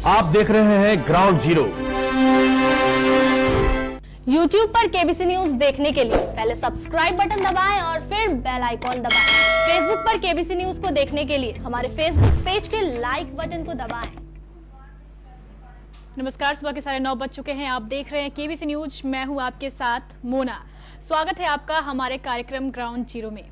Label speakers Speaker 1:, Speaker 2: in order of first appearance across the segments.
Speaker 1: आप देख रहे हैं ग्राउंड जीरो।
Speaker 2: YouTube पर केबीसी न्यूज देखने के लिए पहले सब्सक्राइब बटन दबाएं और फिर बेल आइकॉन दबाएं। Facebook पर केबीसी न्यूज को देखने के लिए हमारे Facebook पेज के लाइक बटन को दबाएं।
Speaker 3: नमस्कार, सुबह के 9:30 बज चुके हैं। आप देख रहे हैं केबीसी न्यूज। मैं हूं आपके साथ मोना। स्वागत है आपका हमारे कार्यक्रम ग्राउंड जीरो में।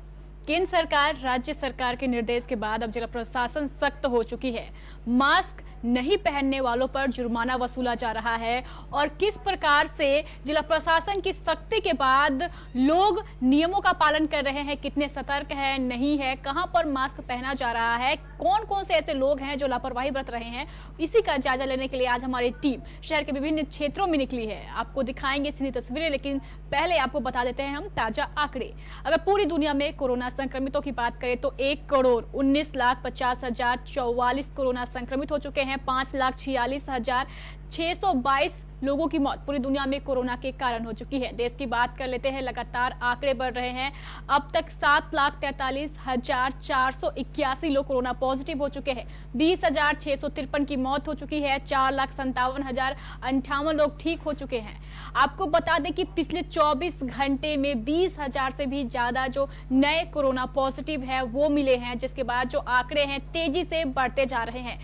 Speaker 3: केंद्र सरकार, राज्य सरकार के निर्देश के बाद अब जिला प्रशासन सख्त हो चुकी है। मास्क नहीं पहनने वालों पर जुर्माना वसूला जा रहा है और किस प्रकार से जिला प्रशासन की सख्ती के बाद लोग नियमों का पालन कर रहे हैं, कितने सतर्क है, नहीं है, कहां पर मास्क पहना जा रहा है, कौन कौन से ऐसे लोग हैं जो लापरवाही बरत रहे हैं, इसी का जायजा लेने के लिए आज हमारी टीम शहर के विभिन्न क्षेत्रों में निकली है। आपको दिखाएंगे सीधी तस्वीरें, लेकिन पहले आपको बता देते हैं हम ताजा आंकड़े। अगर पूरी दुनिया में कोरोना संक्रमितों की बात करें तो 1,19,50,044 कोरोना संक्रमित हो चुके हैं। 5,46,622 लोगों की मौत पूरी दुनिया में कोरोना के कारण हो चुकी है। देश की बात कर लेते हैं, लगातार आंकड़े बढ़ रहे हैं। अब तक 7,43,481 लोग कोरोना पॉजिटिव हो चुके हैं। 20,653 की मौत हो चुकी है। 4,57,058 लोग ठीक हो चुके हैं। आपको बता दें कि पिछले 24 घंटे में 20,000 से भी ज्यादा जो नए कोरोना पॉजिटिव है वो मिले हैं, जिसके बाद जो आंकड़े हैं तेजी से बढ़ते जा रहे हैं।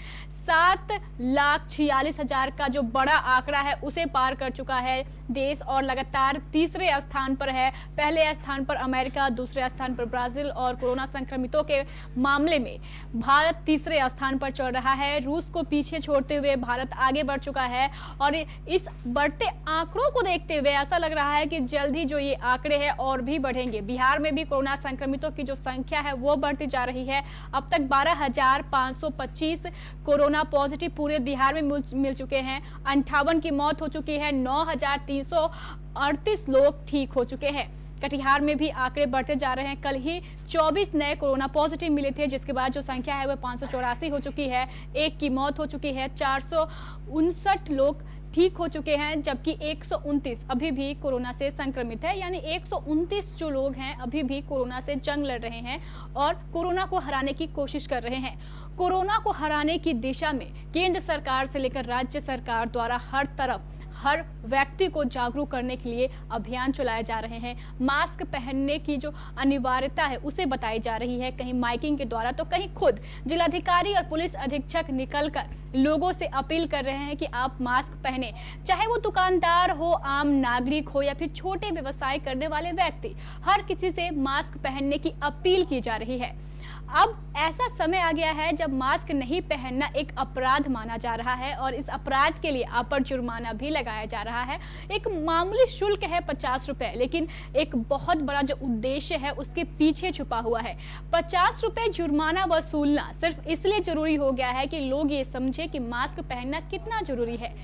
Speaker 3: 7,46,000 का जो बड़ा आंकड़ा है उसे पार कर चुका है देश और लगातार तीसरे स्थान पर है। पहले स्थान पर अमेरिका, दूसरे स्थान पर ब्राजील और कोरोना संक्रमितों के मामले में भारत तीसरे स्थान पर चल रहा है। रूस को पीछे छोड़ते हुए भारत आगे बढ़ चुका है और इस बढ़ते आंकड़ों को देखते हुए ऐसा लग रहा है कि जल्द ही जो ये आंकड़े हैं और भी बढ़ेंगे। बिहार में भी कोरोना संक्रमितों की जो संख्या है वो बढ़ती जा रही है। अब तक 12,525 कोरोना पॉजिटिव पूरे बिहार में मिल चुके हैं। 58 की मौत हो चुकी है। 9,338 लोग ठीक हो चुके हैं। कटिहार में भी आंकड़े बढ़ते जा रहे हैं। कल ही 24 नए कोरोना पॉजिटिव मिले थे, जिसके बाद जो संख्या है वह 584 हो चुकी है। एक की मौत हो चुकी है। 459 लोग ठीक हो चुके हैं, जबकि 129 अभी भी कोरोना से संक्रमित है। यानी 129 जो लोग हैं अभी भी कोरोना से जंग लड़ रहे हैं और कोरोना को हराने की कोशिश कर रहे हैं। कोरोना को हराने की दिशा में केंद्र सरकार से लेकर राज्य सरकार द्वारा हर तरफ हर व्यक्ति को जागरूक करने के लिए अभियान चलाए जा रहे हैं। मास्क पहनने की जो अनिवार्यता है उसे बताई जा रही है, कहीं माइकिंग के द्वारा तो कहीं खुद जिलाधिकारी और पुलिस अधीक्षक निकलकर लोगों से अपील कर रहे हैं कि आप मास्क पहने। चाहे वो दुकानदार हो, आम नागरिक हो या फिर छोटे व्यवसाय करने वाले व्यक्ति, हर किसी से मास्क पहनने की अपील की जा रही है। अब ऐसा समय आ गया है जब मास्क नहीं पहनना एक अपराध माना जा रहा है और इस अपराध के लिए आप पर जुर्माना भी लगाया जा रहा है। एक मामूली शुल्क है 50 रुपए, लेकिन एक बहुत बड़ा जो उद्देश्य है उसके पीछे छुपा हुआ है। 50 रुपए जुर्माना वसूलना सिर्फ इसलिए जरूरी हो गया है कि लोग ये समझे कि मास्क पहनना कितना जरूरी है।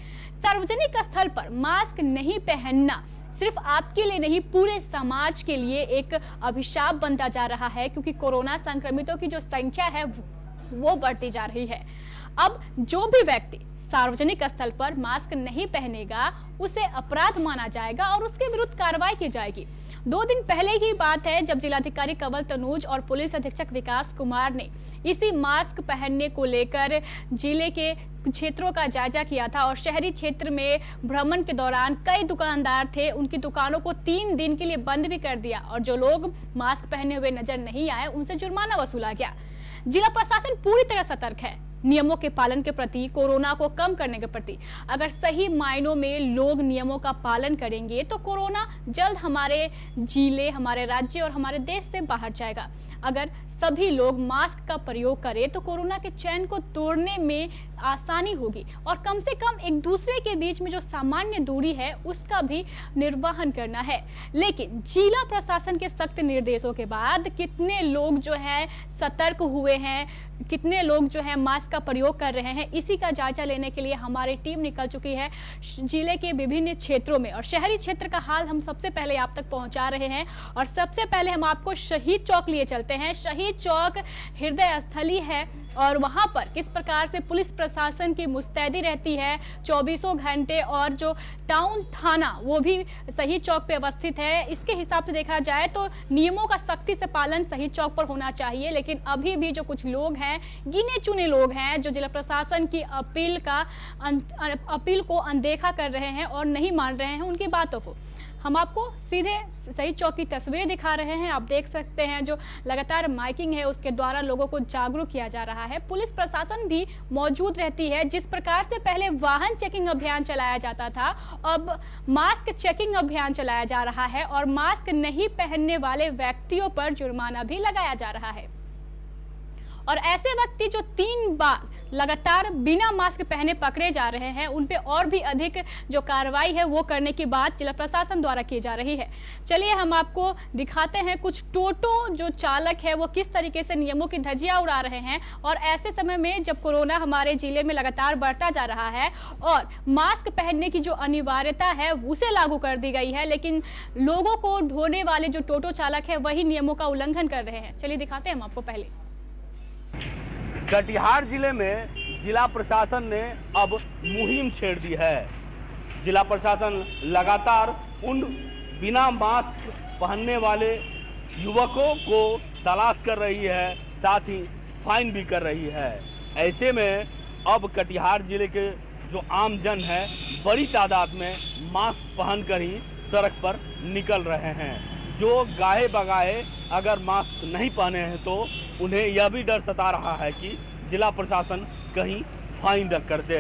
Speaker 3: सार्वजनिक स्थल पर मास्क नहीं पहनना सिर्फ आपके लिए नहीं, पूरे समाज के लिए एक अभिशाप बनता जा रहा है, क्योंकि कोरोना संक्रमितों की जो संख्या है वो बढ़ती जा रही है। अब जो भी व्यक्ति सार्वजनिक स्थल पर मास्क नहीं पहनेगा उसे अपराध माना जाएगा और उसके विरुद्ध कार्रवाई की जाएगी। 2 दिन पहले की बात है जब जिलाधिकारी कंवल तनूज और पुलिस अधीक्षक विकास कुमार ने इसी मास्क पहनने को लेकर जिले के क्षेत्रों का जायजा किया था और शहरी क्षेत्र में भ्रमण के दौरान कई दुकानदार थे, उनकी दुकानों को 3 दिन के लिए बंद भी कर दिया और जो लोग मास्क पहने हुए नजर नहीं आए उनसे जुर्माना वसूला गया। जिला प्रशासन पूरी तरह सतर्क है नियमों के पालन के प्रति, कोरोना को कम करने के प्रति। अगर सही मायनों में लोग नियमों का पालन करेंगे तो कोरोना जल्द हमारे जिले, हमारे राज्य और हमारे देश से बाहर जाएगा। अगर सभी लोग मास्क का प्रयोग करें तो कोरोना के चैन को तोड़ने में आसानी होगी और कम से कम एक दूसरे के बीच में जो सामान्य दूरी है उसका भी निर्वहन करना है। लेकिन जिला प्रशासन के सख्त निर्देशों के बाद कितने लोग जो है सतर्क हुए हैं, कितने लोग जो है मास्क का प्रयोग कर रहे हैं, इसी का जायजा लेने के लिए हमारी टीम निकल चुकी है जिले के विभिन्न क्षेत्रों में और शहरी क्षेत्र का हाल हम सबसे पहले आप तक पहुंचा रहे हैं। और सबसे पहले हम आपको शहीद चौक लिए चलते सकते हैं शहीद चौक हृदय स्थली है और वहां पर किस प्रकार से पुलिस प्रशासन की मुस्तैदी रहती है 24 घंटे, और जो टाउन थाना वो भी शहीद चौक पे अवस्थित है। इसके हिसाब से देखा जाए तो नियमों का सख्ती से पालन शहीद चौक पर होना चाहिए, लेकिन अभी भी जो कुछ लोग हैं, गिने चुने लोग हैं, जो जिला प्रशासन की अपील को अनदेखा कर रहे हैं और नहीं मान रहे हैं उनकी बातों को। हम आपको सीधे शहीद चौक की तस्वीरें दिखा रहे हैं। आप देख सकते हैं जो लगातार माइकिंग है उसके द्वारा लोगों को जागरूक किया जा रहा है। पुलिस प्रशासन भी मौजूद रहती है। जिस प्रकार से पहले वाहन चेकिंग अभियान चलाया जाता था, अब मास्क चेकिंग अभियान चलाया जा रहा है और मास्क नहीं पहनने वाले व्यक्तियों पर जुर्माना भी लगाया जा रहा है। और ऐसे व्यक्ति जो 3 बार लगातार बिना मास्क पहने पकड़े जा रहे हैं, उन पे और भी अधिक जो कार्रवाई है वो करने की बात जिला प्रशासन द्वारा की जा रही है। चलिए हम आपको दिखाते हैं कुछ टोटो जो चालक है वो किस तरीके से नियमों की धज्जियां उड़ा रहे हैं। और ऐसे समय में जब कोरोना हमारे जिले में लगातार बढ़ता जा रहा है और मास्क पहनने की जो अनिवार्यता है उसे लागू कर दी गई है, लेकिन लोगों को ढोने वाले जो टोटो चालक है वही नियमों का उल्लंघन कर रहे हैं। चलिए दिखाते हैं हम आपको। पहले
Speaker 1: कटिहार जिले में जिला प्रशासन ने अब मुहिम छेड़ दी है। जिला प्रशासन लगातार उन बिना मास्क पहनने वाले युवकों को तलाश कर रही है, साथ ही फाइन भी कर रही है। ऐसे में अब कटिहार जिले के जो आम जन है बड़ी तादाद में मास्क पहनकर ही सड़क पर निकल रहे हैं। जो गाहे बगाहे अगर मास्क नहीं पहने हैं तो उन्हें यह भी डर सता रहा है कि जिला प्रशासन कहीं फाइन न कर दे।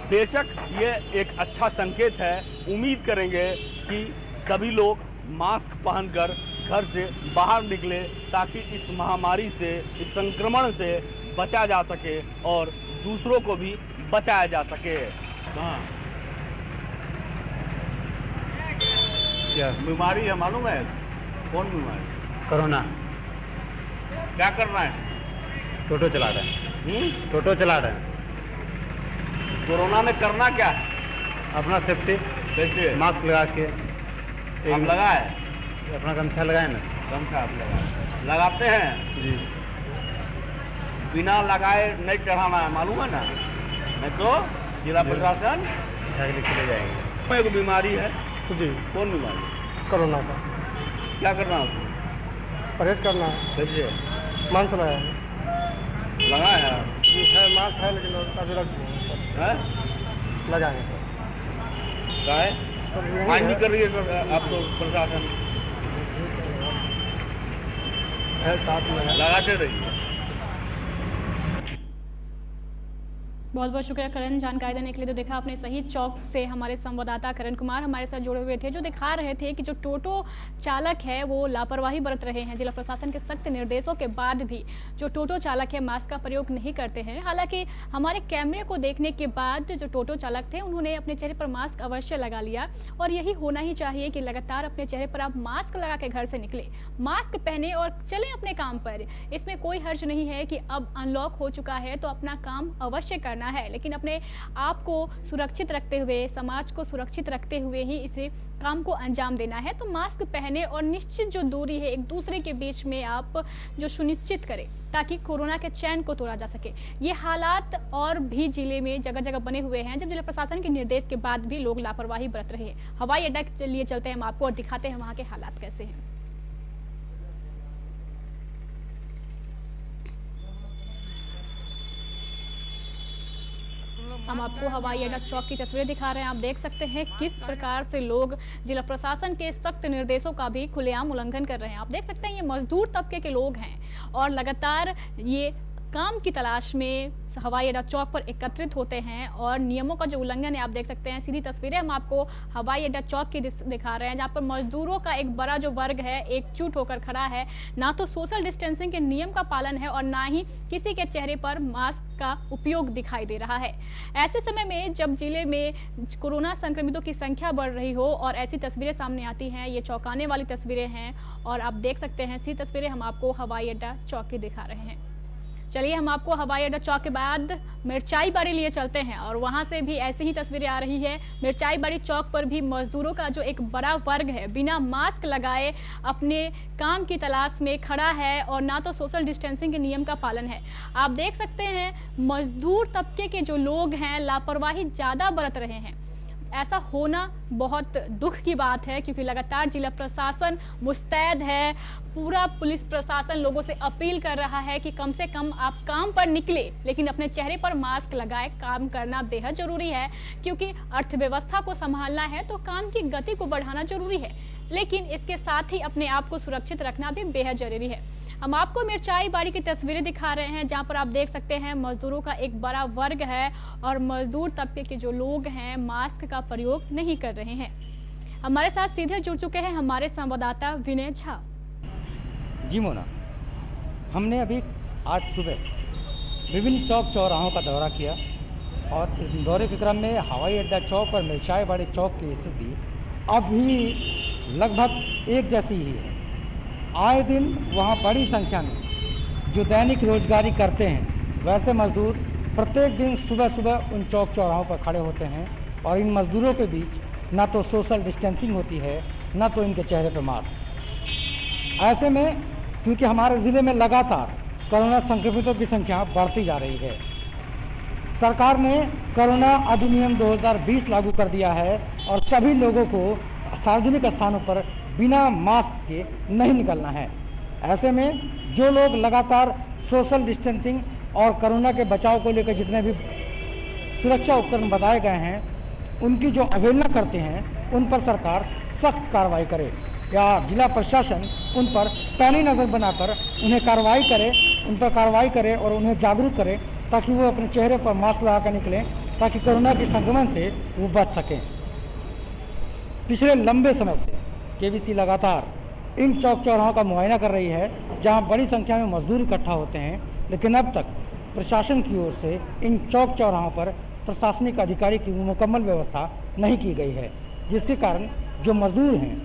Speaker 1: बेशक ये एक अच्छा संकेत है। उम्मीद करेंगे कि सभी लोग मास्क पहनकर घर से बाहर निकले ताकि इस महामारी से, इस संक्रमण से बचा जा सके और दूसरों को भी बचाया जा सके। हाँ, क्या बीमारी है मालूम है? कौन बीमारी?
Speaker 4: कोरोना।
Speaker 1: क्या करना है?
Speaker 4: टोटो चला रहे हैं। टोटो चला रहे हैं।
Speaker 1: कोरोना में करना क्या है?
Speaker 4: अपना सेफ्टी,
Speaker 1: कैसे?
Speaker 4: मास्क लगा के।
Speaker 1: हम लगाए?
Speaker 4: अपना गमछा लगाए ना।
Speaker 1: गमछा आप लगाते हैं
Speaker 4: जी।
Speaker 1: बिना लगाए नहीं चढ़ाना है, मालूम है ना? नहीं तो जिला प्रशासन
Speaker 4: उठा के लेके ले जाएंगे।
Speaker 1: एक बीमारी है
Speaker 4: जी।
Speaker 1: कौन बीमारी?
Speaker 4: कोरोना का।
Speaker 1: क्या करना है उसमें?
Speaker 4: परहेज करना है।
Speaker 1: कैसे?
Speaker 4: मास्क लगाया है।
Speaker 1: लगाए हैं?
Speaker 4: है मास्क है लेकिन अभी रख दिए सब।
Speaker 1: है?
Speaker 4: लगाए सर।
Speaker 1: क्या है? फाइन नहीं कर रही है सर आप तो प्रशासन?
Speaker 4: है साथ में है।
Speaker 1: लगाते रहिए।
Speaker 3: बहुत बहुत शुक्रिया करण जानकारी देने के लिए। तो देखा आपने शहीद चौक से हमारे संवाददाता करण कुमार हमारे साथ जुड़े हुए थे, जो दिखा रहे थे कि जो टोटो चालक है वो लापरवाही बरत रहे हैं। जिला प्रशासन के सख्त निर्देशों के बाद भी जो टोटो चालक है मास्क का प्रयोग नहीं करते हैं। हालांकि हमारे कैमरे को देखने के बाद जो टोटो चालक थे उन्होंने अपने चेहरे पर मास्क अवश्य लगा लिया, और यही होना ही चाहिए कि लगातार अपने चेहरे पर आप मास्क लगा के घर से निकले, मास्क पहने और चलें अपने काम पर। इसमें कोई हर्ज नहीं है कि अब अनलॉक हो चुका है तो अपना काम अवश्य करना है, लेकिन अपने आप को सुरक्षित रखते हुए, समाज को सुरक्षित रखते हुए ही इसे काम को अंजाम देना है। तो मास्क पहने और निश्चित जो दूरी है एक दूसरे के बीच में आप जो सुनिश्चित करें ताकि कोरोना के चैन को तोड़ा जा सके। ये हालात और भी जिले में जगह जगह बने हुए हैं जब जिला प्रशासन के निर्देश के बाद भी लोग लापरवाही बरत रहे हैं। हवाई अड्डा के लिए चलते हैं हम आपको और दिखाते हैं वहां के हालात कैसे हैं। हम आपको हवाई अड्डा चौक की तस्वीरें दिखा रहे हैं। आप देख सकते हैं किस प्रकार से लोग जिला प्रशासन के सख्त निर्देशों का भी खुलेआम उल्लंघन कर रहे हैं। आप देख सकते हैं ये मजदूर तबके के लोग हैं और लगातार ये काम की तलाश में हवाई अड्डा चौक पर एकत्रित होते हैं और नियमों का जो उल्लंघन है आप देख सकते हैं। सीधी तस्वीरें हम आपको हवाई अड्डा चौक की दिखा रहे हैं जहां पर मजदूरों का एक बड़ा जो वर्ग है एकजुट होकर खड़ा है। ना तो सोशल डिस्टेंसिंग के नियम का पालन है और ना ही किसी के चेहरे पर मास्क का उपयोग दिखाई दे रहा है। ऐसे समय में जब जिले में कोरोना संक्रमितों की संख्या बढ़ रही हो और ऐसी तस्वीरें सामने आती हैं, ये चौंकाने वाली तस्वीरें हैं और आप देख सकते हैं। सीधी तस्वीरें हम आपको हवाई अड्डा चौक की दिखा रहे हैं। चलिए हम आपको हवाई अड्डा चौक के बाद मिर्चाई बाड़ी लिए चलते हैं और वहां से भी ऐसी ही तस्वीरें आ रही है। मिर्चाई बाड़ी चौक पर भी मजदूरों का जो एक बड़ा वर्ग है बिना मास्क लगाए अपने काम की तलाश में खड़ा है और ना तो सोशल डिस्टेंसिंग के नियम का पालन है। आप देख सकते हैं मजदूर तबके के जो लोग हैं लापरवाही ज्यादा बरत रहे हैं। ऐसा होना बहुत दुख की बात है क्योंकि लगातार जिला प्रशासन मुस्तैद है। पूरा पुलिस प्रशासन लोगों से अपील कर रहा है कि कम से कम आप काम पर निकले लेकिन अपने चेहरे पर मास्क लगाए। काम करना बेहद जरूरी है क्योंकि अर्थव्यवस्था को संभालना है तो काम की गति को बढ़ाना जरूरी है, लेकिन इसके साथ ही अपने आप को सुरक्षित रखना भी बेहद जरूरी है। हम आपको मिर्चाई बाड़ी की तस्वीरें दिखा रहे हैं जहां पर आप देख सकते हैं मजदूरों का एक बड़ा वर्ग है और मजदूर तबके के जो लोग हैं मास्क का प्रयोग नहीं कर रहे हैं। हमारे साथ सीधे जुड़ चुके हैं हमारे संवाददाता विनय झा।
Speaker 5: जी मोना, हमने अभी आज सुबह विभिन्न चौक चौराहों का दौरा किया और इस दौरे के क्रम में हवाई अड्डा चौक और मिर्चाई बाड़ी चौक की स्थिति अभी लगभग एक जैसी ही है। आए दिन वहाँ बड़ी संख्या में जो दैनिक रोजगारी करते हैं वैसे मजदूर प्रत्येक दिन सुबह सुबह उन चौक चौराहों पर खड़े होते हैं और इन मजदूरों के बीच ना तो सोशल डिस्टेंसिंग होती है ना तो इनके चेहरे पर मास्क। ऐसे में क्योंकि हमारे ज़िले में लगातार कोरोना संक्रमितों की संख्या बढ़ती जा रही है, सरकार ने कोरोना अधिनियम 2020 लागू कर दिया है और सभी लोगों को सार्वजनिक स्थानों पर बिना मास्क के नहीं निकलना है। ऐसे में जो लोग लगातार सोशल डिस्टेंसिंग और कोरोना के बचाव को लेकर जितने भी सुरक्षा उपकरण बताए गए हैं उनकी जो अवहेलना करते हैं उन पर सरकार सख्त कार्रवाई करे या जिला प्रशासन उन पर पैनी नज़र बनाकर उन्हें उन पर कार्रवाई करे और उन्हें जागरूक करे ताकि वो अपने चेहरे पर मास्क लगा कर निकलें ताकि कोरोना के संक्रमण से वो बच सकें। पिछले लंबे समय से केबीसी लगातार इन चौक चौराहों का मुआयना कर रही है जहां बड़ी संख्या में मजदूर इकट्ठा होते हैं, लेकिन अब तक प्रशासन की ओर से इन चौक चौराहों पर प्रशासनिक अधिकारी की मुकम्मल व्यवस्था नहीं की गई है, जिसके कारण जो मजदूर हैं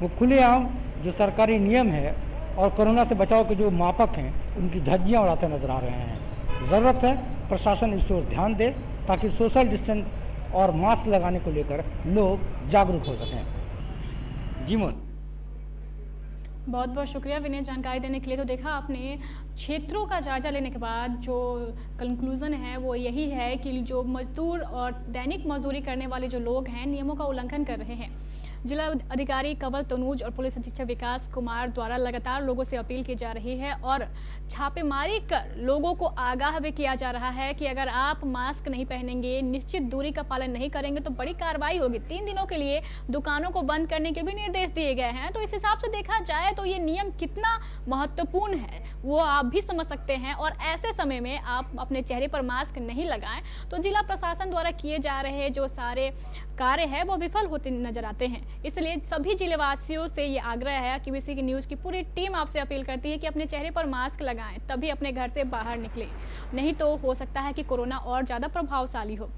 Speaker 5: वो खुलेआम जो सरकारी नियम है और कोरोना से बचाव के जो मापक हैं उनकी धज्जियाँ उड़ाते नजर आ रहे हैं। ज़रूरत है प्रशासन इस ओर ध्यान दे ताकि सोशल डिस्टेंस और मास्क लगाने को लेकर लोग जागरूक हो सकें। जी मोन,
Speaker 3: बहुत बहुत शुक्रिया विनय जानकारी देने के लिए। तो देखा आपने क्षेत्रों का जायजा लेने के बाद जो कंक्लूजन है वो यही है कि जो मजदूर और दैनिक मजदूरी करने वाले जो लोग हैं नियमों का उल्लंघन कर रहे हैं। जिला अधिकारी कंवल तनूज और पुलिस अधीक्षक विकास कुमार द्वारा लगातार लोगों से अपील की जा रही है और छापेमारी कर लोगों को आगाह भी किया जा रहा है कि अगर आप मास्क नहीं पहनेंगे, निश्चित दूरी का पालन नहीं करेंगे तो बड़ी कार्रवाई होगी। 3 दिनों के लिए दुकानों को बंद करने के भी निर्देश दिए गए हैं। तो इस हिसाब से देखा जाए तो ये नियम कितना महत्वपूर्ण है वो आप भी समझ सकते हैं और ऐसे समय में आप अपने चेहरे पर मास्क नहीं लगाएं तो जिला प्रशासन द्वारा किए जा रहे जो सारे कार्य है वो विफल होते नजर आते हैं। इसलिए सभी जिलेवासियों से ये आग्रह है कि केबीसी न्यूज़ की पूरी टीम आपसे अपील करती है कि अपने चेहरे पर मास्क लगाएं तभी अपने घर से बाहर निकलें, नहीं तो हो सकता है कि कोरोना और ज़्यादा प्रभावशाली हो।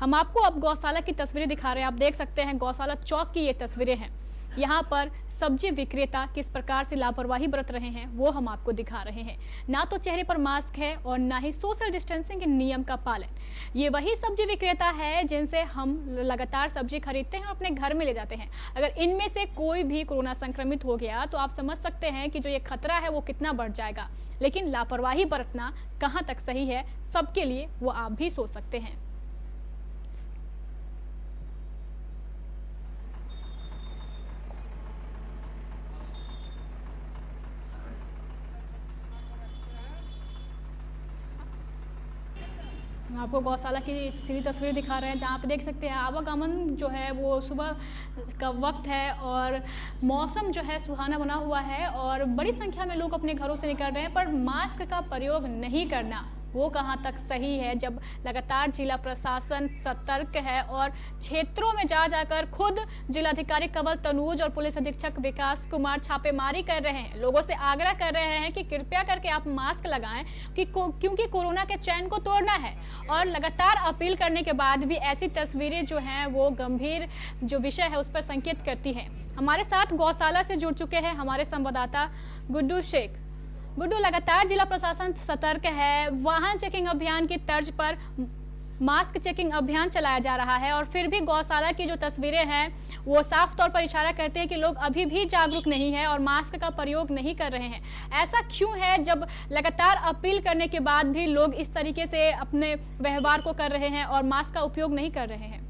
Speaker 3: हम आपको अब गौशाला की तस्वीरें दिखा रहे हैं। आप देख सकते हैं गौशाला चौक की ये तस्वीरें हैं। यहाँ पर सब्जी विक्रेता किस प्रकार से लापरवाही बरत रहे हैं वो हम आपको दिखा रहे हैं। ना तो चेहरे पर मास्क है और ना ही सोशल डिस्टेंसिंग के नियम का पालन। ये वही सब्जी विक्रेता है जिनसे हम लगातार सब्जी खरीदते हैं और अपने घर में ले जाते हैं। अगर इनमें से कोई भी कोरोना संक्रमित हो गया तो आप समझ सकते हैं कि जो ये खतरा है वो कितना बढ़ जाएगा। लेकिन लापरवाही बरतना कहाँ तक सही है सबके लिए वो आप भी सोच सकते हैं। आपको गौशाला की सीधी तस्वीर दिखा रहे हैं जहाँ पे देख सकते हैं आवागमन जो है वो सुबह का वक्त है और मौसम जो है सुहाना बना हुआ है और बड़ी संख्या में लोग अपने घरों से निकल रहे हैं, पर मास्क का प्रयोग नहीं करना वो कहाँ तक सही है जब लगातार जिला प्रशासन सतर्क है और क्षेत्रों में जाकर खुद जिलाधिकारी कंवल तनूज और पुलिस अधीक्षक विकास कुमार छापेमारी कर रहे हैं। लोगों से आग्रह कर रहे हैं कि कृपया करके आप मास्क लगाएं क्योंकि कोरोना के चैन को तोड़ना है। और लगातार अपील करने के बाद भी ऐसी तस्वीरें जो हैं वो गंभीर जो विषय है उस पर संकेत करती हैं। हमारे साथ गौशाला से जुड़ चुके हैं हमारे संवाददाता गुड्डू शेख। गुड्डू, लगातार जिला प्रशासन सतर्क है। वाहन चेकिंग अभियान की तर्ज पर मास्क चेकिंग अभियान चलाया जा रहा है और फिर भी गौशाला की जो तस्वीरें हैं वो साफ तौर पर इशारा करते हैं कि लोग अभी भी जागरूक नहीं है और मास्क का प्रयोग नहीं कर रहे हैं। ऐसा क्यों है जब लगातार अपील करने के बाद भी लोग इस तरीके से अपने व्यवहार को कर रहे हैं और मास्क का उपयोग नहीं कर रहे हैं?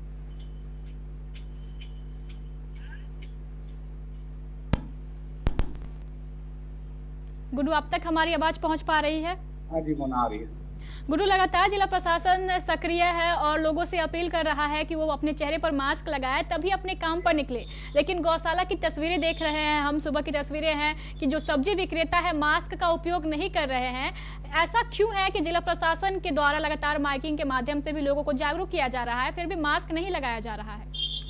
Speaker 3: गुड्डू, अब तक हमारी आवाज पहुंच पा रही है?
Speaker 6: हाँ जी, मोना आ रही है।
Speaker 3: गुड्डू, लगातार जिला प्रशासन सक्रिय है और लोगों से अपील कर रहा है कि वो अपने चेहरे पर मास्क लगाए तभी अपने काम पर निकले, लेकिन गौशाला की तस्वीरें देख रहे हैं हम, सुबह की तस्वीरें हैं कि जो सब्जी विक्रेता है मास्क का उपयोग नहीं कर रहे हैं। ऐसा क्यों है कि जिला प्रशासन के द्वारा लगातार माइकिंग के माध्यम से भी लोगों को जागरूक किया जा रहा है, फिर भी मास्क नहीं लगाया जा रहा है?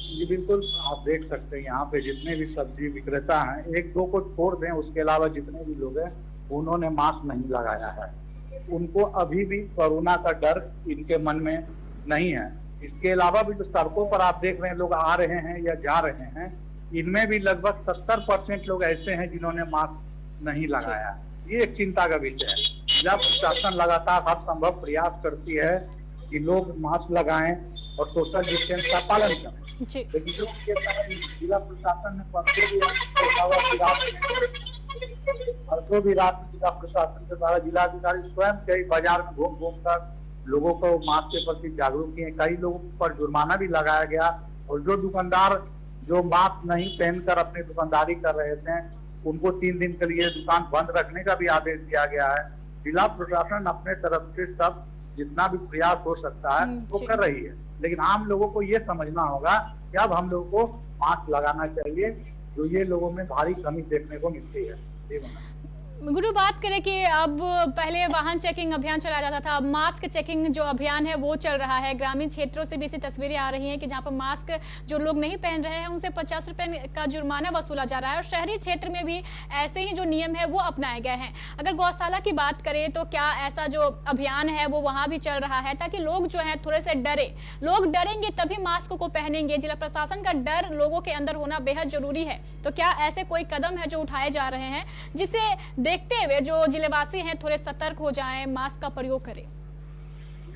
Speaker 6: जी बिल्कुल, आप देख सकते हैं यहाँ पे जितने भी सब्जी विक्रेता हैं, एक दो को छोड़ दें, उसके अलावा जितने भी लोग हैं उन्होंने मास्क नहीं लगाया है। उनको अभी भी कोरोना का डर इनके मन में नहीं है। इसके अलावा भी जो सड़कों पर आप देख रहे हैं लोग आ रहे हैं या जा रहे हैं, इनमें भी लगभग 70% लोग ऐसे हैं जिन्होंने मास्क नहीं लगाया। ये एक चिंता का विषय है। जिला प्रशासन लगातार हर संभव प्रयास करती है कि लोग मास्क लगाएं और सोशल डिस्टेंस का पालन करें, लेकिन जिला प्रशासन ने परसों भी रात में जिला प्रशासन के द्वारा जिलाधिकारी स्वयं कई बाजार में घूम घूम कर लोगों को मास्क के प्रति जागरूक किए। कई लोगों पर जुर्माना भी लगाया गया और जो दुकानदार जो मास्क नहीं पहनकर अपनी दुकानदारी कर रहे थे उनको 3 दिन के लिए दुकान बंद रखने का भी आदेश दिया गया है। जिला प्रशासन अपने तरफ से सब जितना भी प्रयास हो सकता है वो कर रही है, लेकिन आम लोगों को ये समझना होगा कि अब हम लोगों को मास्क लगाना चाहिए, जो ये लोगों में भारी कमी देखने को मिलती है।
Speaker 3: गुरु, बात करें कि अब पहले वाहन चेकिंग अभियान चलाया जाता था, अब मास्क चेकिंग जो अभियान है वो चल रहा है। ग्रामीण क्षेत्रों से भी ऐसी तस्वीरें आ रही हैं कि जहां पर मास्क जो लोग नहीं पहन रहे हैं उनसे 50 रुपए का जुर्माना वसूला जा रहा है और शहरी क्षेत्र में भी ऐसे ही जो नियम है वो अपनाए गए हैं। अगर गौशाला की बात करें तो क्या ऐसा जो अभियान है वो वहां भी चल रहा है ताकि लोग जो है थोड़े से डरे? लोग डरेंगे तभी मास्क को पहनेंगे। जिला प्रशासन का डर लोगों के अंदर होना बेहद जरूरी है। तो क्या ऐसे कोई कदम है जो उठाए जा रहे हैं जिसे देखते हुए जो जिलेवासी हैं थोड़े सतर्क हो जाएं, मास्क का प्रयोग करें?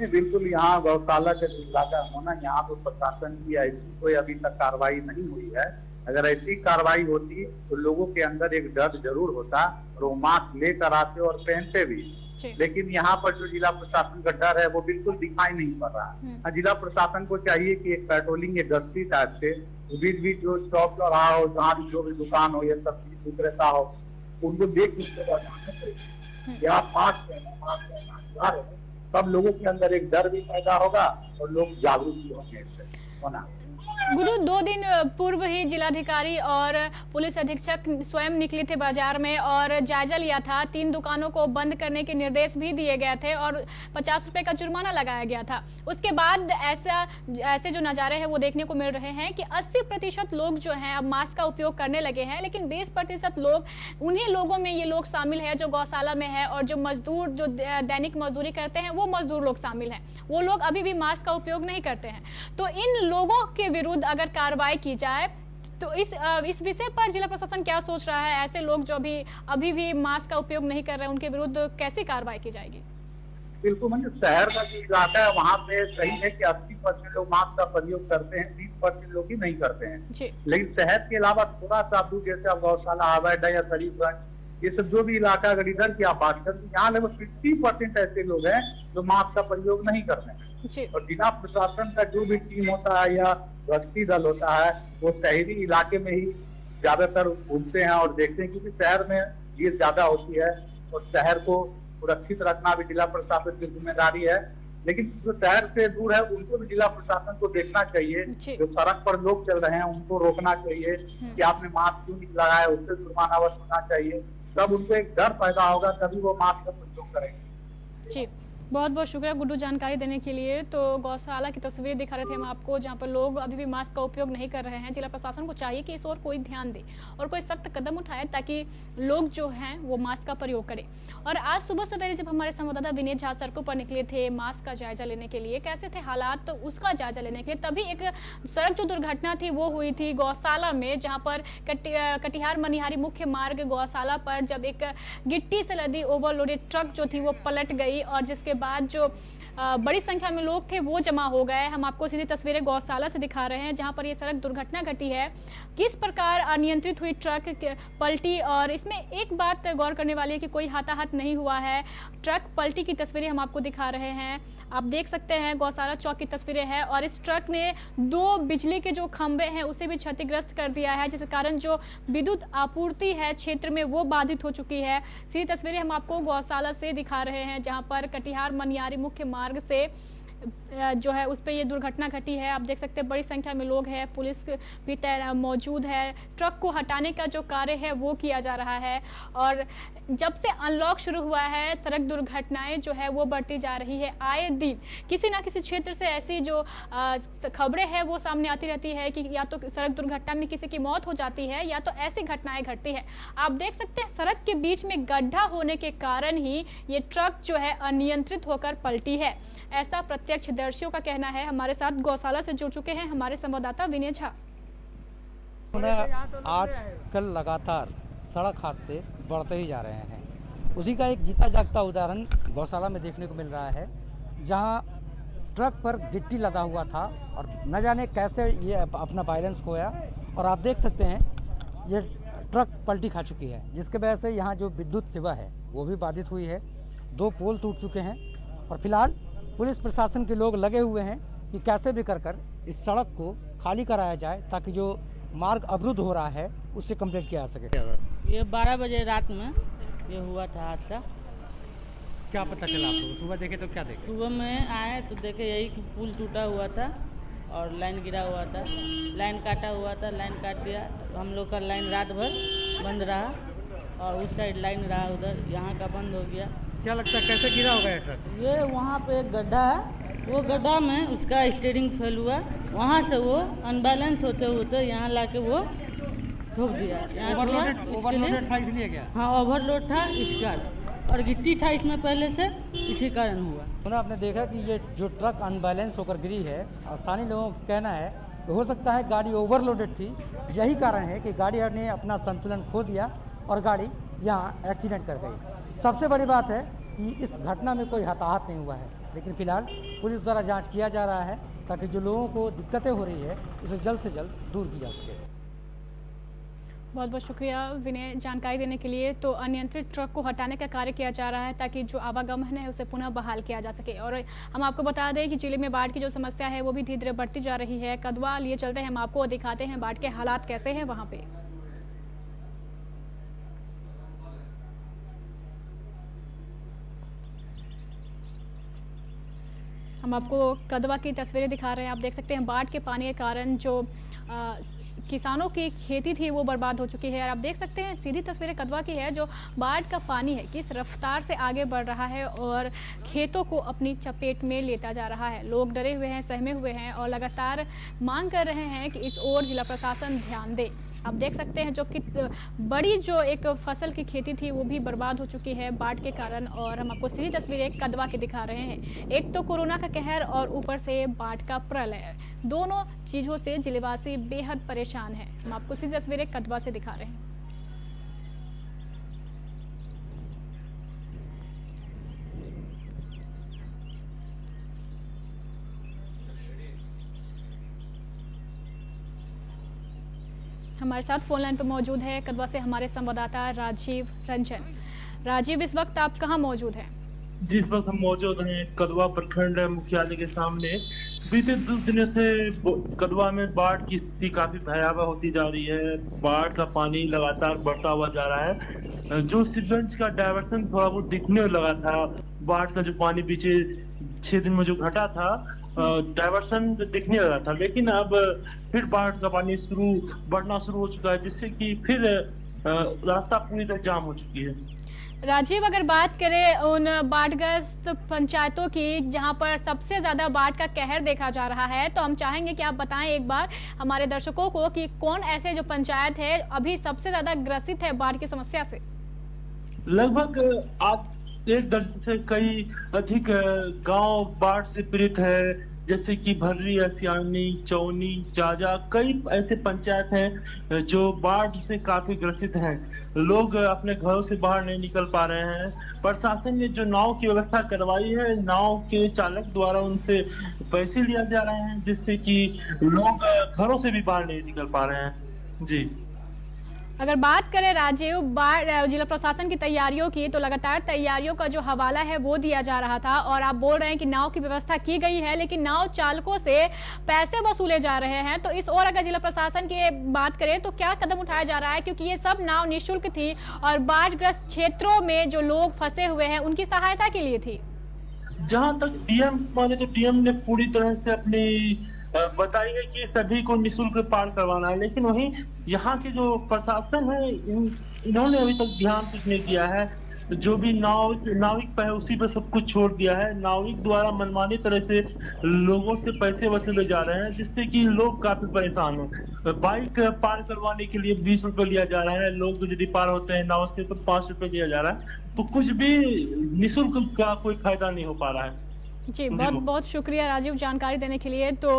Speaker 6: बिल्कुल, यहाँ गौशाला के इलाका होना, यहाँ पर प्रशासन की ऐसी कोई अभी तक कार्रवाई नहीं हुई है। अगर ऐसी कार्रवाई होती तो लोगों के अंदर एक डर जरूर होता और वो मास्क लेकर आते और पहनते भी, लेकिन यहाँ पर जो जिला प्रशासन का डर है वो बिल्कुल दिखाई नहीं पड़ रहा है। जिला प्रशासन को चाहिए कि एक पेट्रोलिंग, एक गश्ती टाइप से बीच बीच जो स्टॉप रहा हो, जहाँ भी जो भी दुकान हो या सब्जी विक्रेता हो, उनको देख तब लोगों के अंदर एक डर भी पैदा होगा और लोग जागरूक भी होंगे इससे होना।
Speaker 3: गुरु, 2 दिन पूर्व ही जिलाधिकारी और पुलिस अधीक्षक स्वयं निकले थे बाजार में और जायजा लिया था। 3 दुकानों को बंद करने के निर्देश भी दिए गए थे और 50 रुपए का जुर्माना लगाया गया था। उसके बाद ऐसे जो नज़ारे हैं वो देखने को मिल रहे हैं कि 80% लोग जो हैं अब मास्क का उपयोग करने लगे हैं, लेकिन 20% लोग, उन्हीं लोगों में ये लोग शामिल है जो गौशाला में है और जो मजदूर, जो दैनिक मजदूरी करते हैं वो मजदूर लोग शामिल हैं। वो लोग अभी भी मास्क का उपयोग नहीं करते हैं। तो इन लोगों के विरुद्ध अगर कार्रवाई की जाए तो इस विषय पर जिला प्रशासन क्या सोच रहा है? ऐसे लोग जो अभी भी मास्क का उपयोग नहीं कर रहे हैं उनके विरुद्ध कैसी कार्रवाई की जाएगी?
Speaker 6: बिल्कुल, मतलब शहर का जो इलाका है वहाँ पे सही है कि 80% लोग मास्क का प्रयोग करते हैं, 20% लोग ही नहीं करते हैं। लेकिन शहर के अलावा थोड़ा सा दूर, जैसे अब गौशाला, हवाईअड्डा या शरीफगंज, ये सब जो भी इलाका अगर इधर की आप बात करें, यहाँ लगभग 50% ऐसे लोग हैं जो मास्क का प्रयोग नहीं करते हैं। और जिला प्रशासन का जो भी टीम होता है या गश्ती दल होता है वो शहरी इलाके में ही ज्यादातर घूमते हैं और देखते हैं, क्योंकि शहर में भीड़ ज्यादा होती है और शहर को सुरक्षित रखना भी जिला प्रशासन की जिम्मेदारी है। लेकिन जो शहर से दूर है उनको भी जिला प्रशासन को देखना चाहिए। जो सड़क पर लोग चल रहे हैं उनको रोकना चाहिए कि आपने मास्क क्यों नहीं लगाया, उससे जुर्माना वसूलना चाहिए। तब उनको एक डर पैदा होगा, तभी वो मास्क का प्रयोग करेंगे।
Speaker 3: बहुत बहुत शुक्रिया गुड्डू जानकारी देने के लिए। तो गौशाला की तस्वीरें दिखा रहे थे हम आपको, जहां पर लोग अभी भी मास्क का उपयोग नहीं कर रहे हैं। जिला प्रशासन को चाहिए कि इस ओर कोई ध्यान दे और कोई सख्त कदम उठाए ताकि लोग जो हैं वो मास्क का प्रयोग करें। और आज सुबह सवेरे जब हमारे संवाददाता विनीत झा सड़कों पर निकले थे मास्क का जायजा लेने के लिए, कैसे थे हालात तो उसका जायजा लेने के लिए, तभी एक सड़क जो दुर्घटना थी वो हुई थी गौशाला में, जहाँ पर कटिहार मनिहारी मुख्य मार्ग गौशाला पर जब एक गिट्टी से लदी ओवरलोडेड ट्रक जो थी वो पलट गई और जिसके बाद जो बड़ी संख्या में लोग थे वो जमा हो गए। हम आपको सीधी तस्वीरें गौशाला से दिखा रहे हैं जहां पर ये सड़क दुर्घटना घटी है। किस प्रकार अनियंत्रित हुई ट्रक पलटी, और इसमें एक बात गौर करने वाली है कि कोई हाथाहाथ नहीं हुआ है। ट्रक पलटी की तस्वीरें हम आपको दिखा रहे हैं, आप देख सकते हैं गौशाला चौक की तस्वीरें हैं। और इस ट्रक ने 2 बिजली के जो खंभे हैं उसे भी क्षतिग्रस्त कर दिया है, जिसके कारण जो विद्युत आपूर्ति है क्षेत्र में वो बाधित हो चुकी है। सीधी तस्वीरें हम आपको गौशाला से दिखा रहे हैं जहां पर कटिहार मनिहारी मुख्य मार्ग से जो है उस पर ये दुर्घटना घटी है। आप देख सकते हैं बड़ी संख्या में लोग हैं, पुलिस भी मौजूद है। ट्रक को हटाने का जो कार्य है वो किया जा रहा है। और जब से अनलॉक शुरू हुआ है सड़क दुर्घटनाएं जो है वो बढ़ती जा रही है। आए दिन किसी ना किसी क्षेत्र से ऐसी जो खबरें हैं वो सामने आती रहती है कि या तो सड़क दुर्घटना में किसी की मौत हो जाती है या तो ऐसी घटनाएं घटती है। आप देख सकते हैं सड़क के बीच में गड्ढा होने के कारण ही ये ट्रक जो है अनियंत्रित होकर पलटी है, ऐसा प्रत्यक्षदर्शियों का कहना है। हमारे साथ गौशाला से जुड़ चुके हैं हमारे संवाददाता विनीत झा।
Speaker 5: आज कल लगातार सड़क हादसे बढ़ते ही जा रहे हैं। उसी का एक जीता जागता उदाहरण गौशाला में देखने को मिल रहा है, जहां ट्रक पर गिट्टी लदा हुआ था और न जाने कैसे ये अपना बैलेंस खोया और आप देख सकते हैं ये ट्रक पलटी खा चुकी है, जिसके वजह से यहाँ जो विद्युत सेवा है वो भी बाधित हुई है। 2 पोल टूट चुके हैं और फिलहाल पुलिस प्रशासन के लोग लगे हुए हैं कि कैसे भी कर इस सड़क को खाली कराया जाए ताकि जो मार्ग अवरुद्ध हो रहा है उससे कंप्लीट किया जा सके।
Speaker 7: ये 12 बजे रात में ये हुआ था हादसा।
Speaker 5: क्या पता चला आपको? सुबह देखे तो क्या देखे?
Speaker 7: सुबह में आए तो देखे यही कि पुल टूटा हुआ था और लाइन गिरा हुआ था, लाइन काटा हुआ था, लाइन काट दिया। तो हम लोग का लाइन रात भर बंद रहा और उस साइड लाइन रहा, उधर यहाँ का बंद हो गया।
Speaker 5: क्या लगता है कैसे गिरा होगा ये ट्रक?
Speaker 7: ये वहाँ पे एक गड्ढा है, वो गड्ढा में उसका स्टीयरिंग फेल हुआ, वहाँ से वो अनबैलेंस होते होते यहाँ लाके वो ठोक दिया।
Speaker 5: ओवरलोडेड था इसलिए क्या?
Speaker 7: हाँ ओवरलोड था इस कारण, और गिट्टी था इसमें पहले से, इसी कारण हुआ।
Speaker 5: आपने देखा कि ये जो ट्रक अनबैलेंस होकर गिरी है और स्थानीय लोगों का कहना है तो हो सकता है गाड़ी ओवरलोडेड थी। यही कारण है कि गाड़ी ने अपना संतुलन खो दिया और गाड़ी यहाँ एक्सीडेंट कर गई। सबसे बड़ी बात है कि इस घटना में कोई हताहत नहीं हुआ है, लेकिन फिलहाल पुलिस द्वारा जांच किया जा रहा है ताकि जो लोगों को दिक्कतें हो रही है उसे जल्द से जल्द दूर की जा सके।
Speaker 3: बहुत बहुत शुक्रिया विनय जानकारी देने के लिए। तो अनियंत्रित ट्रक को हटाने का कार्य किया जा रहा है ताकि जो आवागमन है उसे पुनः बहाल किया जा सके। और हम आपको बता दें कि जिले में बाढ़ की जो समस्या है वो भी धीरे धीरे बढ़ती जा रही है। कदवा लिए चलते हैं हम आपको, दिखाते हैं बाढ़ के हालात कैसे हैं वहाँ पे। हम आपको कदवा की तस्वीरें दिखा रहे हैं। आप देख सकते हैं बाढ़ के पानी के कारण जो किसानों की खेती थी वो बर्बाद हो चुकी है। और आप देख सकते हैं सीधी तस्वीरें कदवा की है, जो बाढ़ का पानी है किस रफ्तार से आगे बढ़ रहा है और खेतों को अपनी चपेट में लेता जा रहा है। लोग डरे हुए हैं, सहमे हुए हैं और लगातार मांग कर रहे हैं कि इस ओर जिला प्रशासन ध्यान दे। आप देख सकते हैं जो कि बड़ी जो एक फसल की खेती थी वो भी बर्बाद हो चुकी है बाढ़ के कारण। और हम आपको सीधी तस्वीरें कदवा की दिखा रहे हैं। एक तो कोरोना का कहर और ऊपर से बाढ़ का प्रलय, दोनों चीज़ों से जिलेवासी बेहद परेशान हैं। हम आपको सीधी तस्वीरें कदवा से दिखा रहे हैं। हमारे साथ फोन लाइन पर मौजूद है कदवा से हमारे संवाददाता राजीव रंजन। राजीव, इस वक्त आप कहां मौजूद हैं?
Speaker 8: जिस वक्त हम मौजूद हैं कदवा प्रखंड मुख्यालय के सामने। बीते 2 दिनों से कदवा में बाढ़ की स्थिति काफी भयावह होती जा रही है। बाढ़ का पानी लगातार बढ़ता हुआ जा रहा है। जो सिवगंज का डायवर्सन थोड़ा बहुत दिखने लगा था, बाढ़ का जो पानी पीछे 6 दिन में जो घटा था, डायवर्सन दिखने लगा था, लेकिन अब फिर बाढ़ का पानी बढ़ना शुरू हो चुका है, जिससे कि फिर रास्ता पूरी तरह जाम हो चुकी है।
Speaker 3: राजीव, अगर बात करें उन बाढ़ग्रस्त पंचायतों की जहां पर सबसे ज्यादा बाढ़ का कहर देखा जा रहा है, तो हम चाहेंगे कि आप बताएं एक बार हमारे दर्शकों को कि कौन ऐसे जो पंचायत है अभी सबसे ज्यादा ग्रसित है बाढ़ की समस्या से।
Speaker 8: लगभग आज 1 दर्जन से कई अधिक गांव बाढ़ से पीड़ित है, जैसे कि भर्री, असियानी, चौनी, जाजा, कई ऐसे पंचायत हैं जो बाढ़ से काफी ग्रसित हैं। लोग अपने घरों से बाहर नहीं निकल पा रहे हैं। प्रशासन ने जो नाव की व्यवस्था करवाई है, नाव के चालक द्वारा उनसे पैसे लिया जा रहे हैं, जिससे कि लोग घरों से भी बाहर नहीं निकल पा रहे हैं। जी,
Speaker 3: अगर बात करें राजीव बाढ़ जिला प्रशासन की तैयारियों की, तो लगातार तैयारियों का जो हवाला है वो दिया जा रहा था और आप बोल रहे हैं कि नाव की व्यवस्था की गई है, लेकिन नाव चालकों से पैसे वसूले जा रहे हैं। तो इस ओर अगर जिला प्रशासन की बात करें तो क्या कदम उठाया जा रहा है, क्योंकि ये सब नाव निःशुल्क थी और बाढ़ग्रस्त क्षेत्रों में जो लोग फंसे हुए हैं उनकी सहायता के लिए थी।
Speaker 8: जहां तक डीएम माने तो डीएम ने पूरी तरह से अपनी बताई है कि सभी को निःशुल्क पार करवाना है, लेकिन वहीं यहाँ के जो प्रशासन है इन्होंने अभी तक ध्यान कुछ नहीं दिया है। जो भी नाविक है उसी पे सब कुछ छोड़ दिया है। नाविक द्वारा मनमानी तरह से लोगों से पैसे वसूले जा रहे हैं, जिससे कि लोग काफी परेशान हो। बाइक पार करवाने के लिए 20 रुपए लिया जा रहा है, लोग यदि पार होते हैं नाव से तो 5 रुपए लिया जा रहा है। तो कुछ भी निःशुल्क का कोई फायदा नहीं हो पा रहा है।
Speaker 3: जी, बहुत बहुत शुक्रिया राजीव जानकारी देने के लिए। तो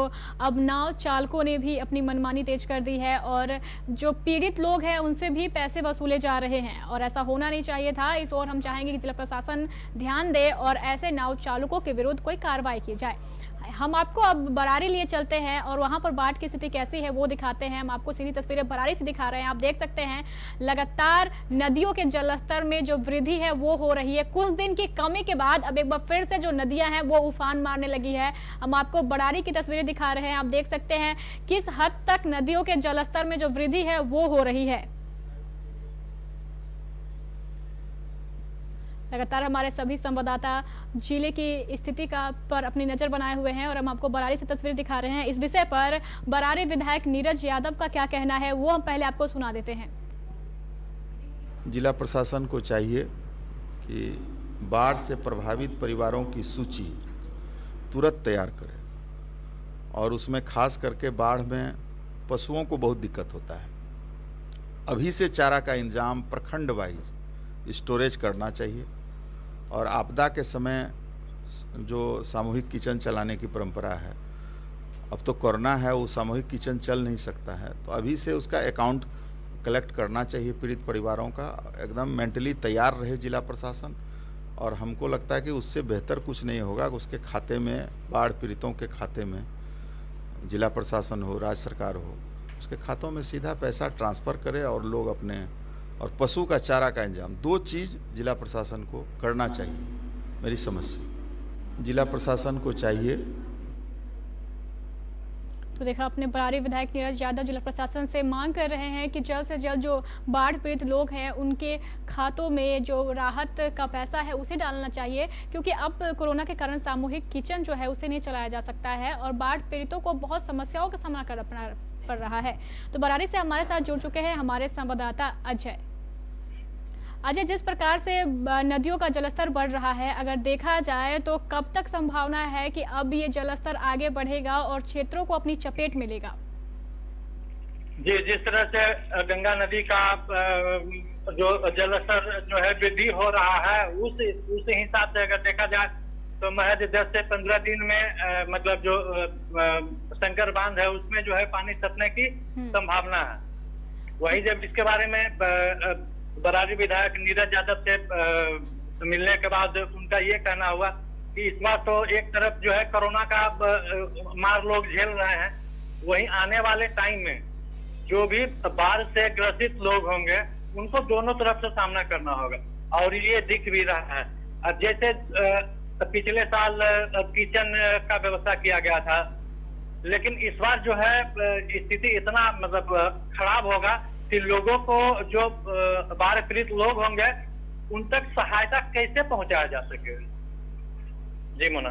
Speaker 3: अब नाव चालकों ने भी अपनी मनमानी तेज कर दी है और जो पीड़ित लोग हैं उनसे भी पैसे वसूले जा रहे हैं और ऐसा होना नहीं चाहिए था। इस ओर हम चाहेंगे कि जिला प्रशासन ध्यान दे और ऐसे नाव चालकों के विरुद्ध कोई कार्रवाई की जाए। हम आपको अब बरारी लिए चलते हैं और वहां पर बाढ़ की स्थिति कैसी है वो दिखाते हैं। हम आपको सीधी तस्वीरें बरारी से दिखा रहे हैं। आप देख सकते हैं लगातार नदियों के जलस्तर में जो वृद्धि है वो हो रही है। कुछ दिन की कमी के बाद अब एक बार फिर से जो नदियां हैं वो उफान मारने लगी है। हम आपको बरारी की तस्वीरें दिखा रहे हैं। आप देख सकते हैं किस हद तक नदियों के जलस्तर में जो वृद्धि है वो हो रही है। लगातार हमारे सभी संवाददाता जिले की स्थिति का पर अपनी नजर बनाए हुए हैं और हम आपको बरारी से तस्वीर दिखा रहे हैं। इस विषय पर बरारी विधायक नीरज यादव का क्या कहना है वो हम पहले आपको सुना देते हैं।
Speaker 9: जिला प्रशासन को चाहिए कि बाढ़ से प्रभावित परिवारों की सूची तुरंत तैयार करे और उसमें खास करके बाढ़ में पशुओं को बहुत दिक्कत होता है। अभी से चारा का इंतजाम प्रखंड वाइज स्टोरेज करना चाहिए और आपदा के समय जो सामूहिक किचन चलाने की परंपरा है, अब तो कोरोना है, वो सामूहिक किचन चल नहीं सकता है, तो अभी से उसका अकाउंट कलेक्ट करना चाहिए। पीड़ित परिवारों का एकदम मेंटली तैयार रहे जिला प्रशासन और हमको लगता है कि उससे बेहतर कुछ नहीं होगा। उसके खाते में, बाढ़ पीड़ितों के खाते में, जिला प्रशासन हो, राज्य सरकार हो, उसके खातों में सीधा पैसा ट्रांसफ़र करे और लोग अपने और पशु का चारा का इंतजाम, 2 चीज़ जिला प्रशासन को करना चाहिए। मेरी समझ से जिला प्रशासन को चाहिए।
Speaker 3: तो देखा अपने बरारी विधायक नीरज यादव जिला प्रशासन से मांग कर रहे हैं कि जल्द से जल्द जो बाढ़ पीड़ित लोग हैं उनके खातों में जो राहत का पैसा है उसे डालना चाहिए, क्योंकि अब कोरोना के कारण सामूहिक किचन जो है उसे नहीं चलाया जा सकता है और बाढ़ पीड़ितों को बहुत समस्याओं का सामना करना पड़ रहा है। तो बरारी से हमारे साथ जुड़ चुके हैं हमारे संवाददाता अजय, जिस प्रकार से नदियों का जलस्तर बढ़ रहा है, अगर देखा जाए तो कब तक संभावना है कि अब ये जलस्तर आगे बढ़ेगा और क्षेत्रों को अपनी चपेट में लेगा?
Speaker 6: जी, जिस तरह से गंगा नदी का जो जलस्तर जो है वृद्धि हो रहा है, उस हिसाब से अगर देखा जाए तो महज 10 से 15 दिन में मतलब जो शंकर बांध है उसमें जो है पानी सटने की संभावना है। वही जब इसके बारे में बरारी विधायक नीरज यादव से मिलने के बाद उनका ये कहना हुआ कि इस बार तो एक तरफ जो है कोरोना का मार लोग झेल रहे हैं, वहीं आने वाले टाइम में जो भी बाढ़ से ग्रसित लोग होंगे उनको दोनों तरफ से सामना करना होगा और ये दिख भी रहा है। अब जैसे पिछले साल किचन का व्यवस्था किया गया था, लेकिन इस बार जो है स्थिति इतना मतलब खराब होगा कि लोगों को जो बाढ़ पीड़ित लोग होंगे उन तक सहायता कैसे पहुंचाया जा सके। जी मोना।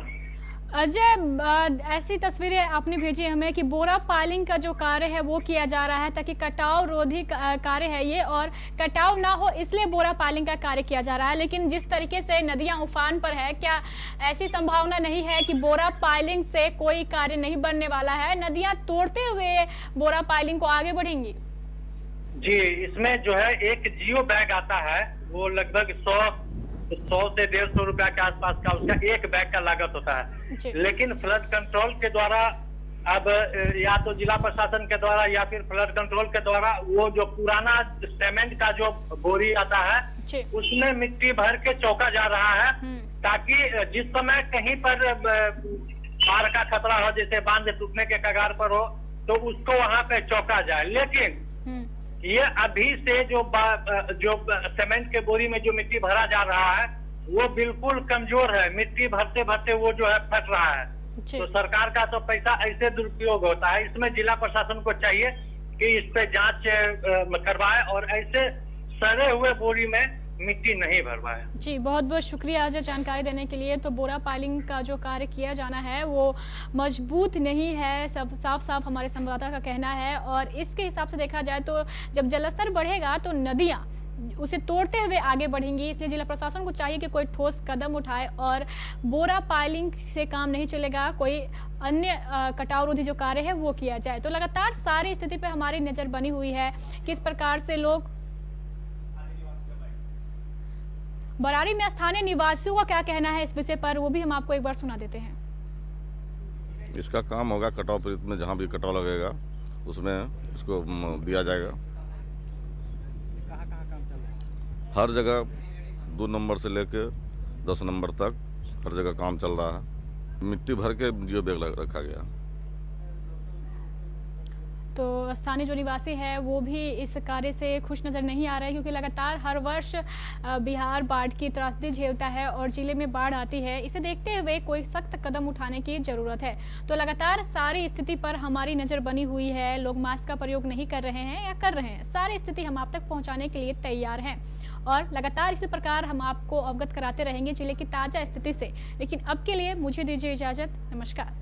Speaker 3: अजय, ऐसी तस्वीरें आपने भेजी हमें कि बोरा पाइलिंग का जो कार्य है वो किया जा रहा है ताकि कटाव रोधी कार्य है ये, और कटाव ना हो इसलिए बोरा पाइलिंग का कार्य किया जा रहा है। लेकिन जिस तरीके से नदियां उफान पर है, क्या ऐसी संभावना नहीं है कि बोरा पाइलिंग से कोई कार्य नहीं बनने वाला है? नदियां तोड़ते हुए बोरा पाइलिंग को आगे बढ़ेंगी?
Speaker 10: जी, इसमें जो है एक जियो बैग आता है, वो लगभग 100 से 150 रुपया के आसपास का उसका एक बैग का लागत होता है। लेकिन फ्लड कंट्रोल के द्वारा अब या तो जिला प्रशासन के द्वारा या फिर फ्लड कंट्रोल के द्वारा वो जो पुराना सीमेंट का जो बोरी आता है उसमें मिट्टी भर के चौका जा रहा है, ताकि जिस समय कहीं पर बाढ़ का खतरा हो, जैसे बांध टूटने के कगार पर हो, तो उसको वहां पे चौका जाए। लेकिन ये अभी से जो सीमेंट के बोरी में जो मिट्टी भरा जा रहा है वो बिल्कुल कमजोर है, मिट्टी भरते भरते वो जो है फट रहा है। तो सरकार का तो पैसा ऐसे दुरुपयोग होता है। इसमें जिला प्रशासन को चाहिए कि इस पे जांच करवाए और ऐसे सड़े हुए बोरी में मिट्टी नहीं भरवाए।
Speaker 3: जी, बहुत बहुत शुक्रिया अजय जानकारी देने के लिए। तो बोरा पाइलिंग का जो कार्य किया जाना है वो मजबूत नहीं है, सब साफ साफ हमारे संवाददाता का कहना है। और इसके हिसाब से देखा जाए तो जब जलस्तर बढ़ेगा तो नदियां उसे तोड़ते हुए आगे बढ़ेंगी, इसलिए जिला प्रशासन को चाहिए कि कोई ठोस कदम उठाए और बोरा पाइलिंग से काम नहीं चलेगा, कोई अन्य कटाव रोधी जो कार्य है वो किया जाए। तो लगातार सारी स्थिति पे हमारी नजर बनी हुई है, किस प्रकार से लोग बरारी में स्थानीय निवासियों का क्या कहना है इस विषय पर, वो भी हम आपको एक बार सुना देते हैं।
Speaker 11: इसका काम होगा कटाव पीड़ित में, जहाँ भी कटाव लगेगा उसमें इसको दिया जाएगा। हर जगह 2 नंबर से लेके 10 नंबर तक हर जगह काम चल रहा है। मिट्टी भर के जियो बैग रखा गया।
Speaker 3: तो स्थानीय जो निवासी है वो भी इस कार्य से खुश नजर नहीं आ रहे हैं, क्योंकि लगातार हर वर्ष बिहार बाढ़ की त्रासदी झेलता है और जिले में बाढ़ आती है। इसे देखते हुए कोई सख्त कदम उठाने की जरूरत है। तो लगातार सारी स्थिति पर हमारी नजर बनी हुई है। लोग मास्क का प्रयोग नहीं कर रहे हैं या कर रहे हैं, सारी स्थिति हम आप तक पहुंचाने के लिए तैयार हैं और लगातार इसी प्रकार हम आपको अवगत कराते रहेंगे जिले की ताजा स्थिति से। लेकिन अब के लिए मुझे दीजिए इजाजत, नमस्कार।